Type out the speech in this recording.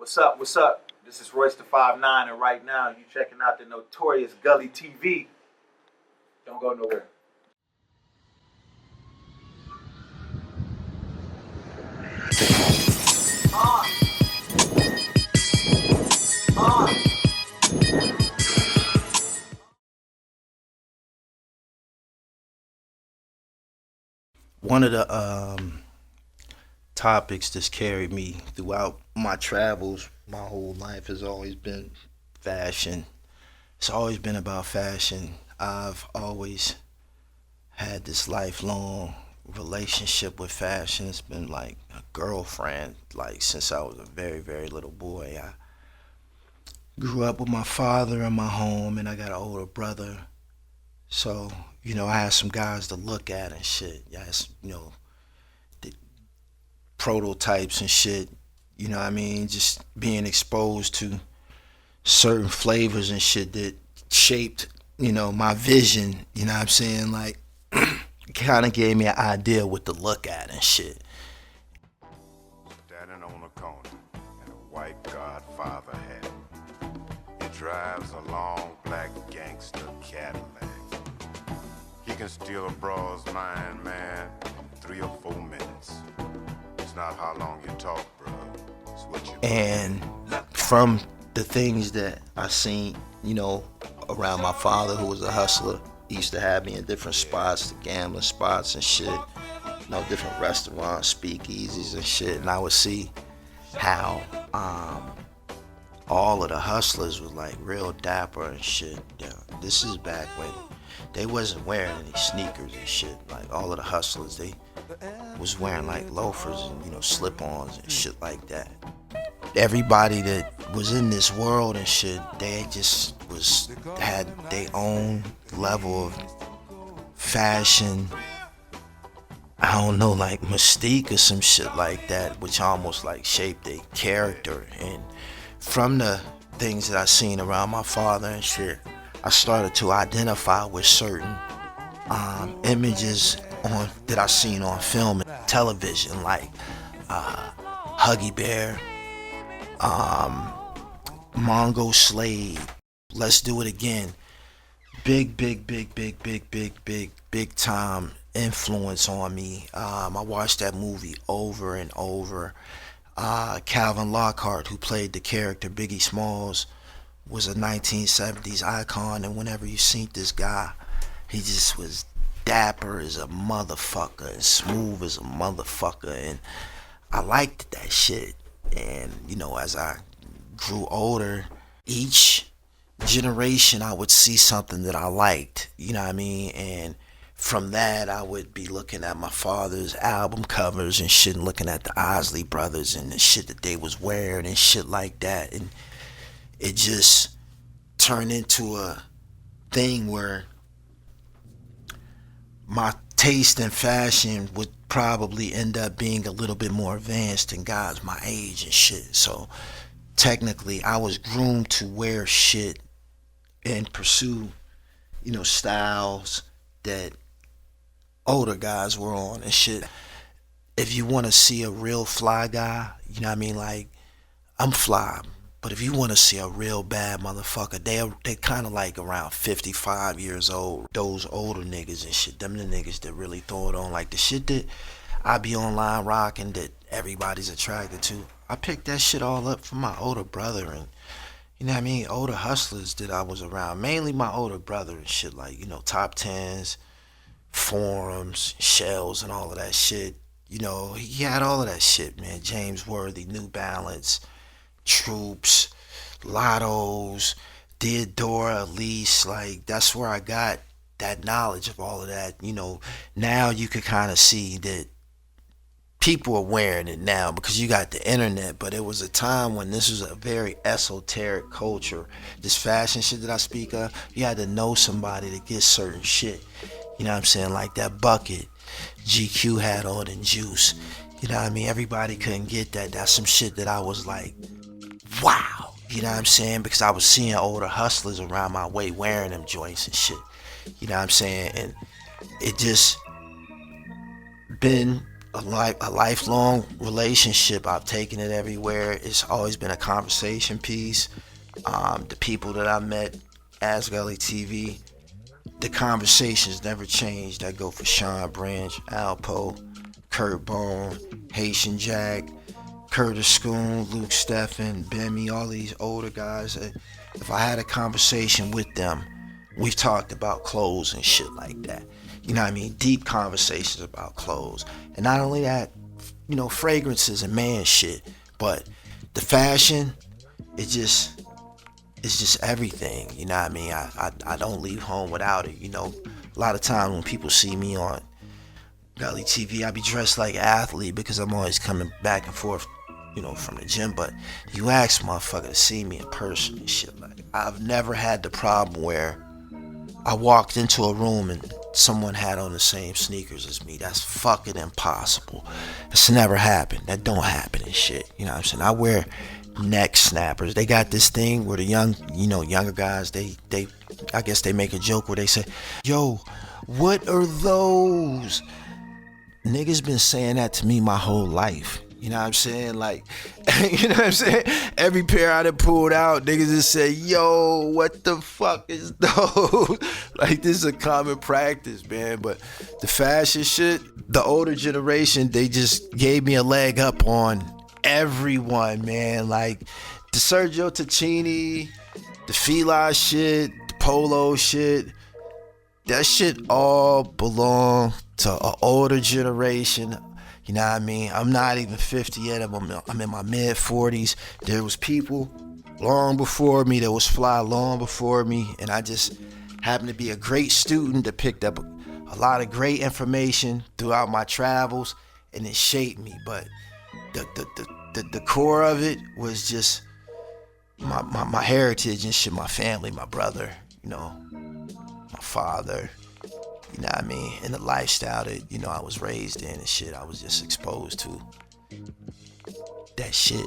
What's up? What's up? This is Royce the 5'9", and right now you checking out the notorious Gully TV. Don't go nowhere. One of the topics that's carried me throughout my travels my whole life has always been fashion. It's always been about fashion. I've always had this lifelong relationship with fashion. It's been like a girlfriend, like since I was a very, very little boy. I grew up with my father in my home, and I got an older brother. So, I had some guys to look at and shit. I had some, the prototypes and shit. You know what I mean? Just being exposed to certain flavors and shit that shaped, my vision. You know what I'm saying? Like, kind of gave me an idea what to look at and shit. Standing on a corner in a white Godfather hat. He drives a long black gangster Cadillac. He can steal a broad's mind, man, in 3 or 4 minutes. It's not how long you talk, bro. It's what you do. And from the things that I seen, around my father, who was a hustler, he used to have me in different spots, the gambling spots and shit, different restaurants, speakeasies and shit, and I would see how all of the hustlers was like real dapper and shit. This is back when they wasn't wearing any sneakers and shit. Like all of the hustlers, they was wearing like loafers and slip-ons and shit like that. Everybody that was in this world and shit, they just had their own level of fashion. I don't know, like mystique or some shit like that, which almost like shaped their character. And from the things that I seen around my father and shit, I started to identify with certain images that I seen on film and television, like Huggy Bear, Mongo Slade, Let's Do It Again. Big time influence on me. I watched that movie over and over. Calvin Lockhart, who played the character Biggie Smalls, was a 1970s icon, and whenever you seen this guy, he just was dapper as a motherfucker and smooth as a motherfucker, and I liked that shit. And as I grew older, each generation I would see something that I liked, you know what I mean? And from that, I would be looking at my father's album covers and shit, and looking at the Isley Brothers and the shit that they was wearing and shit like that. And it just turned into a thing where my taste in fashion would probably end up being a little bit more advanced than guys my age and shit. So technically, I was groomed to wear shit and pursue, styles that older guys were on and shit. If you want to see a real fly guy, you know what I mean? Like, I'm fly. But if you want to see a real bad motherfucker, they kind of like around 55 years old. Those older niggas and shit, them the niggas that really throw it on. Like the shit that I be online rocking that everybody's attracted to. I picked that shit all up from my older brother and, older hustlers that I was around. Mainly my older brother and shit, like, Top Tens, Forums, Shells and all of that shit. He had all of that shit, man. James Worthy, New Balance, Troops, Lottos, Theodora, Elise, like that's where I got that knowledge of all of that. Now you could kind of see that people are wearing it now because you got the internet, but it was a time when this was a very esoteric culture. This fashion shit that I speak of, you had to know somebody to get certain shit. You know what I'm saying? Like that bucket GQ had on and Juice. You know what I mean? Everybody couldn't get that. That's some shit that I was like, wow, you know what I'm saying? Because I was seeing older hustlers around my way wearing them joints and shit, you know what I'm saying? And it just been a lifelong relationship. I've taken it everywhere. It's always been a conversation piece. The people that I met as Gully TV, the conversations never changed. I go for Sean Branch, Alpo, Kurt Bone, Haitian Jack, Curtis Schoon, Luke Steffen, Bemmy, all these older guys. If I had a conversation with them, we've talked about clothes and shit like that. You know what I mean? Deep conversations about clothes. And not only that, you know, fragrances and man shit, but the fashion, it's just everything. You know what I mean? I don't leave home without it. You know, a lot of times when people see me on Gully TV, I be dressed like an athlete because I'm always coming back and forth, you know, from the gym. But you ask motherfucker to see me in person and shit. Like, I've never had the problem where I walked into a room and someone had on the same sneakers as me. That's fucking impossible. It's never happened. That don't happen and shit. You know what I'm saying? I wear neck snappers. They got this thing where the younger guys, they I guess they make a joke where they say, yo, what are those? Niggas been saying that to me my whole life. You know what I'm saying? Like, you know what I'm saying? Every pair I done pulled out, niggas just say, yo, what the fuck is those? Like, this is a common practice, man. But the fashion shit, the older generation, they just gave me a leg up on everyone, man. Like, the Sergio Tacchini, the Fila shit, the Polo shit, that shit all belong to an older generation. You know what I mean? I'm not even 50 yet. I'm in my mid 40s. There was people long before me that was fly long before me, and I just happened to be a great student that picked up a lot of great information throughout my travels, and it shaped me. But the core of it was just my heritage and shit, my family, my brother, you know, my father. You know what I mean? And the lifestyle that, you know, I was raised in and shit, I was just exposed to that shit.